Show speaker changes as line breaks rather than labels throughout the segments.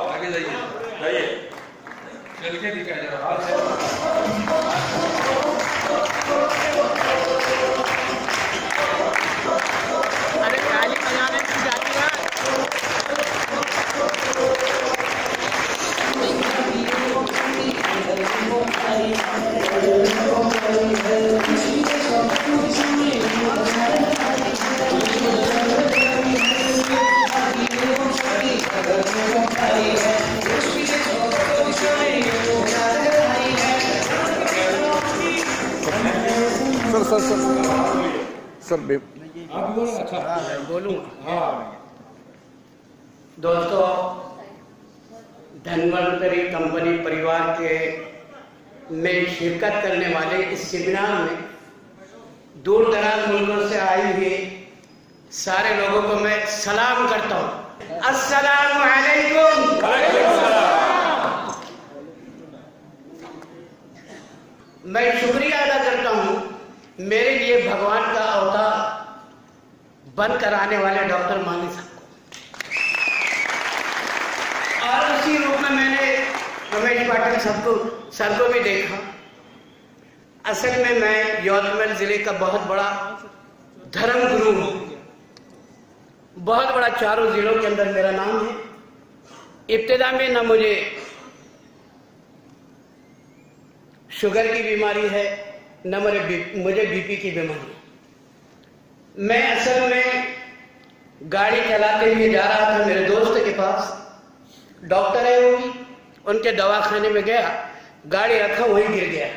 आगे जाइए, चल के दिखाया जरा।
अरे ताली बजाने की जाती है।
सर
बोलूँ दोस्तों, धन्वंतरी कंपनी परिवार के में शिरकत करने वाले इस सेमिनार में दूर दराज मुल्कों से आए हुए सारे लोगों को मैं सलाम करता हूँ। अस्सलामु अलैकुम। मैं शुक्रिया अदा करता हूँ मेरे लिए भगवान का अवतार बन कर आने वाले डॉक्टर मानी साहब को, और उसी रूप में मैंने रमेश पाटिल सर को भी देखा। असल में मैं यवतमाल जिले का बहुत बड़ा धर्म गुरु हूँ, बहुत बड़ा, चारों जिलों के अंदर मेरा नाम है। इब्तिदा में न मुझे शुगर की बीमारी है, न मुझे बीपी की बीमारी। मैं असल में गाड़ी चलाते हुए जा रहा था मेरे दोस्त के पास, डॉक्टर है वो भी, उनके दवाखाने में गया, गाड़ी रखा वहीं गिर गया।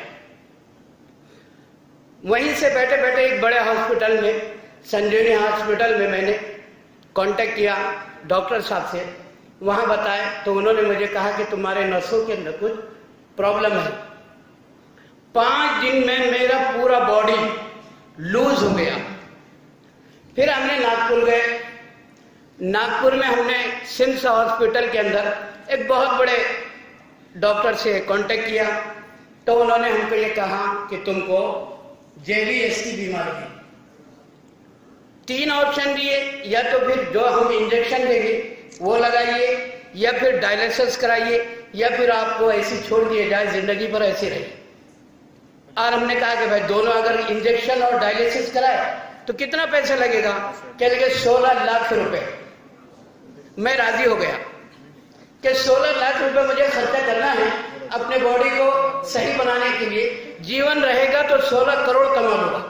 वहीं से बैठे बैठे एक बड़े हॉस्पिटल में, संजीवनी हॉस्पिटल में मैंने कांटेक्ट किया डॉक्टर साहब से। वहां बताया तो उन्होंने मुझे कहा कि तुम्हारे नसों के अंदर कुछ प्रॉब्लम है। 5 दिन में मेरा पूरा बॉडी लूज हो गया। फिर हमने नागपुर गए। नागपुर में हमने सिम्स हॉस्पिटल के अंदर एक बहुत बड़े डॉक्टर से कांटेक्ट किया तो उन्होंने हमको ये कहा कि तुमको JBS की बीमारी है। 3 ऑप्शन दिए, या तो फिर जो हम इंजेक्शन देंगे वो लगाइए, या फिर डायलिसिस कराइए, या फिर आपको ऐसी छोड़ दिए जाए, जिंदगी भर ऐसे रहिए। और हमने कहा कि भाई दोनों अगर इंजेक्शन और डायलिसिस कराए तो कितना पैसा लगेगा? कह लगे 16 लाख रुपए। मैं राजी हो गया कि 16 लाख रुपए मुझे खर्चा करना है अपने बॉडी को सही बनाने के लिए। जीवन रहेगा तो 16 करोड़ कमा लूंगा।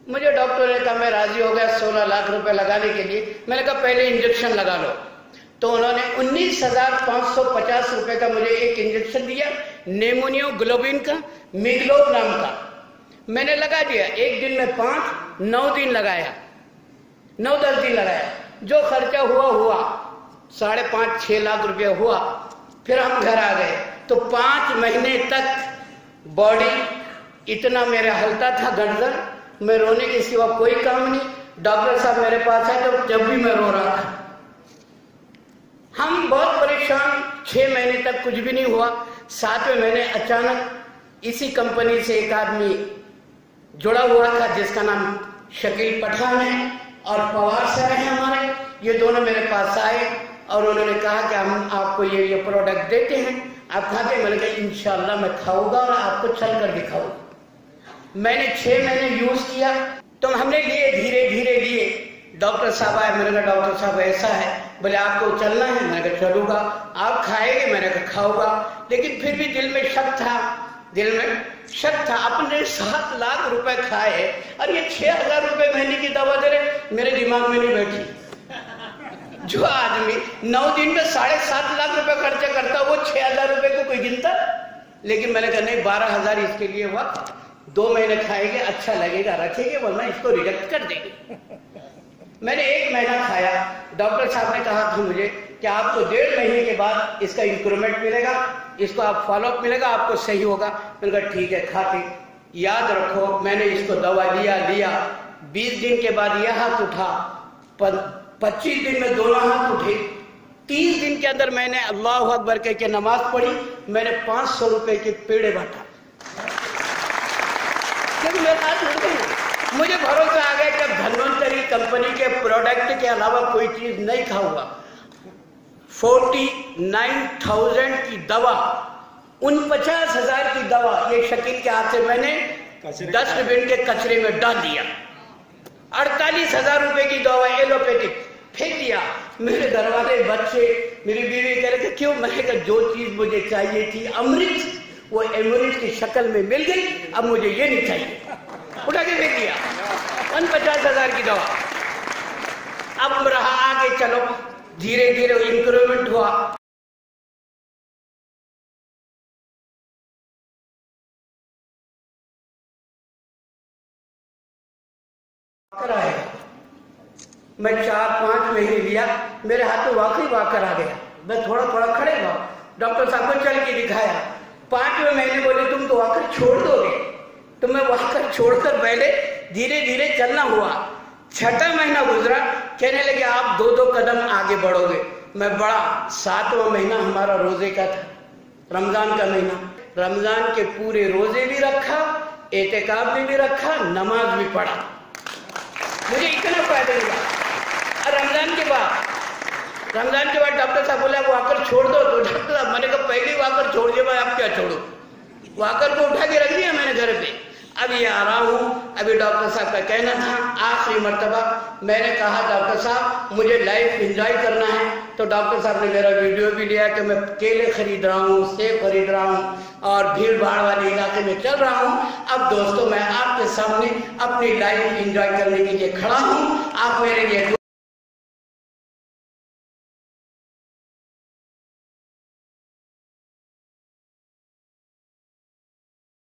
मुझे डॉक्टर ने कहा, मैं राजी हो गया 16 लाख रुपए लगाने के लिए। मैंने कहा पहले इंजेक्शन लगा लो। तो उन्होंने 19,550 रुपए का मुझे एक इंजेक्शन दिया, नेमोनियो ग्लोबिन का, मिगलोब नाम का। मैंने लगा दिया। 1 दिन में 5, 9 दिन लगाया, 9-10 दिन लगाया। जो खर्चा हुआ 5.5-6 लाख रुपया हुआ। फिर हम घर आ गए तो 5 महीने तक बॉडी इतना मेरा हलता था गंजर, मैं रोने के सिवा कोई काम नहीं। डॉक्टर साहब मेरे पास आए तो जब भी मैं रो रहा था। हम बहुत परेशान, 6 महीने तक कुछ भी नहीं हुआ। 7वें महीने अचानक इसी कंपनी से एक आदमी जुड़ा हुआ था जिसका नाम शकील पठान है और पवार सर है हमारे। ये दोनों मेरे पास आए और उन्होंने कहा कि हम आपको ये प्रोडक्ट देते हैं, आप खाते? मैंने कहा इंशाल्लाह मैं खाऊंगा और आपको चल कर दिखाऊंगा। मैंने 6 महीने यूज किया तो हमने लिए, धीरे धीरे लिए। डॉक्टर साहब आए, मैंने कहा डॉक्टर साहब ऐसा है, बोले आपको चलना है? मैंने कहा चलूंगा। आप खाएंगे? मैंने कहा खाऊंगा। लेकिन फिर भी दिल में शक था, अपने 7 लाख रुपए खाए और ये 6,000 रुपए महीने की दवा दे रहे, मेरे दिमाग में नहीं बैठी। जो आदमी 9 दिन में 7.5 लाख रुपए खर्चा करता, वो 6,000 रुपए को कोई गिनता? लेकिन मैंने कहा नहीं, 12,000 इसके लिए हुआ। 2 महीने खाएंगे, अच्छा लगेगा रखेंगे, वरना इसको रिजेक्ट कर देंगे। मैंने 1 महीना खाया। डॉक्टर साहब ने कहा था मुझे कि आपको 1.5 महीने के बाद इसका इंप्रूवमेंट मिलेगा, इसको आप फॉलोअप मिलेगा, आपको सही होगा। मैंने कहा ठीक है, खाते। याद रखो मैंने इसको दवा लिया 20 दिन के बाद यह हाथ उठा, 25 दिन में दोनों हाथ उठे, 30 दिन के अंदर मैंने अल्लाहु अकबर कह के नमाज पढ़ी। मैंने 500 रुपए के पेड़े बांटा क्योंकि मेरे हाथ उठ गए। मुझे भरोसा आ गया कि धन्वंतरी कंपनी के प्रोडक्ट के अलावा कोई चीज नहीं खाऊंगा। 49,000 की दवा, 49,000 की दवा ये शकील के हाथ से मैंने डस्टबिन के कचरे में डाल दिया। 48,000 रुपए की दवा एलोपैथिक फेंक दिया। मेरे घर वाले, बच्चे, मेरी बीवी कह रहे थे क्यों? मैंने कहा जो चीज मुझे चाहिए थी अमृत, वो अमृत की शक्ल में मिल गई, अब मुझे ये नहीं चाहिए, उठा के फेंक दिया। 49,000 की दवा। अब रहा आगे, चलो धीरे धीरे इंक्रीमेंट हुआ। मैं 4-5 महीने लिया, मेरे हाथ में वाकई वाकर आ गया। मैं थोड़ा थोड़ा खड़े हुआ, डॉक्टर साहब को चल के दिखाया। 5वें महीने बोले तुम तो वाकर छोड़ दोगे, तो मैं वाकर छोड़कर पहले धीरे धीरे चलना हुआ। 6ठा महीना गुजरा, कहने लगे आप 2-2 कदम आगे बढ़ोगे। मैं बढ़ा। 7वां महीना हमारा रोजे का था, रमजान का महीना। रमजान के पूरे रोजे भी रखा, एहतिकाफ भी रखा, नमाज भी पढ़ा। मुझे इतना फायदा मिला। रमजान के बाद डॉक्टर साहब बोला वाकर छोड़ दो, तो डॉक्टर साहब, मैंने कहा पहले वाकर छोड़ दिया, मैं अब क्या छोड़ू? वाकर को उठा के रख दिया मैंने घर पे। अब ये आ रहा हूँ। अभी डॉक्टर साहब का कहना था, आखिरी मर्तबा मैंने कहा डॉक्टर साहब मुझे लाइफ एंजॉय करना है, तो डॉक्टर साहब ने मेरा वीडियो भी लिया कि मैं केले खरीद रहा हूँ, सेब खरीद रहा हूँ और भीड़ भाड़ वाले इलाके में चल रहा हूँ। अब दोस्तों मैं आपके सामने अपनी लाइफ एंजॉय करने के लिए खड़ा हूँ, आप मेरे लिए